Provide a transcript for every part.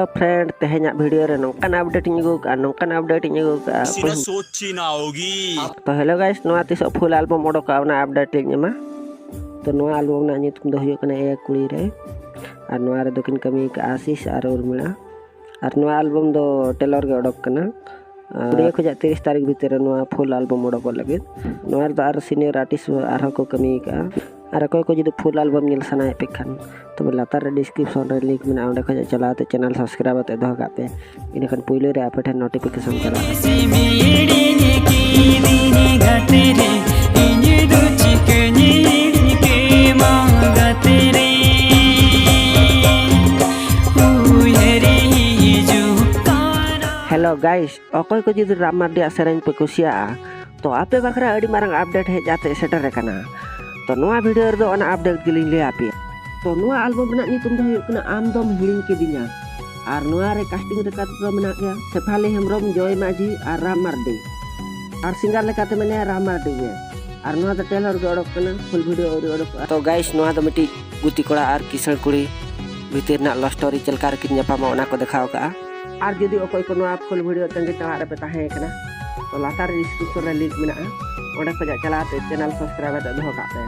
Hello friend तेहना video रे नोकान update नोकान update सोची ना होगी। तो हेलो गाइस नोआ तिसो फुल एल्बम ओडोका ना अपडेट मा तो नोआ एल्बम ना नितुम दो हुयो कना ए कुड़ी रे और नोआ रे दोकिन कमी का आशीष और उर्मिला और नोआ एल्बम दो टेलर के ओडोक कना 20 खजा 30 तारीख भीतर नोआ फुल एल्बम ओडोक लगे नोआ रे आर सीनियर आर्टिस्ट आर को कमी का और कोई को जुदी फुल एल्बम निल सना पे खान तो लातार रे डिस्क्रिप्शन रे लिंक में ओंडे खजा चलाते चैनल सब्सक्राइब ते दो गापे इनखान पुइलो रे आपे ठन नोटिफिकेशन करा हेलो गाइस अकोय को जुदी राम मार्डी सेरेन पे कुसिया तो आपे बखरा अड़ी मारंग अपडेट हे जाते सेटर कना तो नोआ वीडियो रे दो ओना अपडेट गिलिंग ले आपे तो नोआ एल्बम बना नितुम दो हुयो कना आम दम हिलिंग के दिना और नोआ रे कास्टिंग रे कात दो मेना गया सेफाली हेमरम जय माझी और राम मार्डी और सिंगर लेकाते मेने राम मार्डी गे और नोआ द टेलर के ओडक कना फुल वीडियो ओडक तो गाइस नोआ द मिटी गुती कोड़ा और किसण कुड़ी भीतर ना लव स्टोरी चलकार कि न्यापामा ओना को देखाव का और जदि अकोय को नोआ फुल वीडियो तंगे तवा रे पे ताहे कना तो लातार डिस्क्रिप्शन रे लिंक मेना ओडे खजा चलाते चैनल सब्सक्राइब ते दो का पे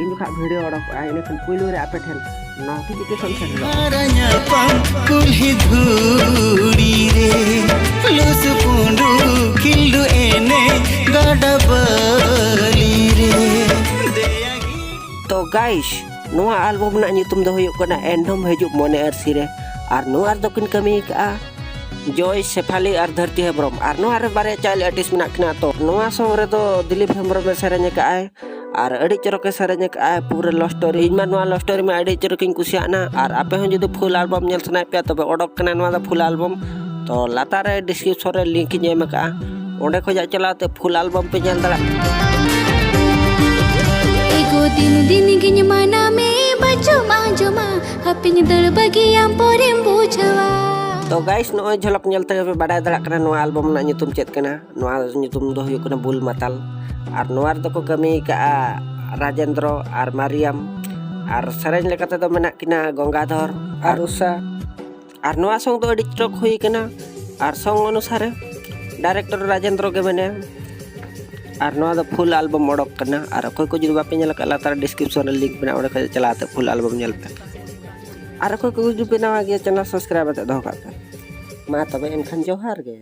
इन जुखा वीडियो ओडक आइने खन पुइलो रे आपे ठन नोटिफिकेशन से आरanya pangkulhi dhuri re lus pundu khildu ene gadabali re तो गाइस नोआ एल्बम ना नितुम दो हुयो कना एंडम हजू मोने अरसी रे और नोआ दोकिन कमी का जॉय शेफाली और धरती हेम्ब्रम और नोआ रे बारे चाइल्ड आर्टिस्ट मेना कना तो नोआ सॉन्ग रे दो दिलीप हेम्ब्रम में सेरेन का आए और अड़ी चरके सेरेन का आए पूरे लव स्टोरी इनमा नोआ लव स्टोरी में अड़ी चरकिन कुसियाना और आपे हन जदि फुल एल्बम नेल सनाय पे तबे ओडक कना नोआ द फुल एल्बम तो लाता रे डिस्क्रिप्शन रे लिंक इन एम का ओंडे खजा चलाते फुल एल्बम पे नेल दला एको दिन गिन माना में बचो माजमा हपिन दर बगियाम पोरेम बुझवा तो गाइस नोय झलक नेलते बाडाय दड़ा कना नोआ एल्बम ना नितुम चेत कना नोआ नितुम दो हुयो कना बुल माताल और नोआ रे को कमी का राजेंद्र और मारियम और सरेन लेकाते दो मेना किना गंगाधर और उषा और नोआ सॉन्ग दो अडी चटक हुई कना और सॉन्ग अनुसार डायरेक्टर राजेंद्र के बने और नोआ द फुल एल्बम ओडक कना और कोई को जुदी बापे नेल का लातार डिस्क्रिप्शन रे लिंक मेना ओडे चलाते फुल एल्बम नेल पे और कोई को जुदी बेनावा गया चैनल सब्सक्राइब ते दो का मा तबे एनखान जोहार गे।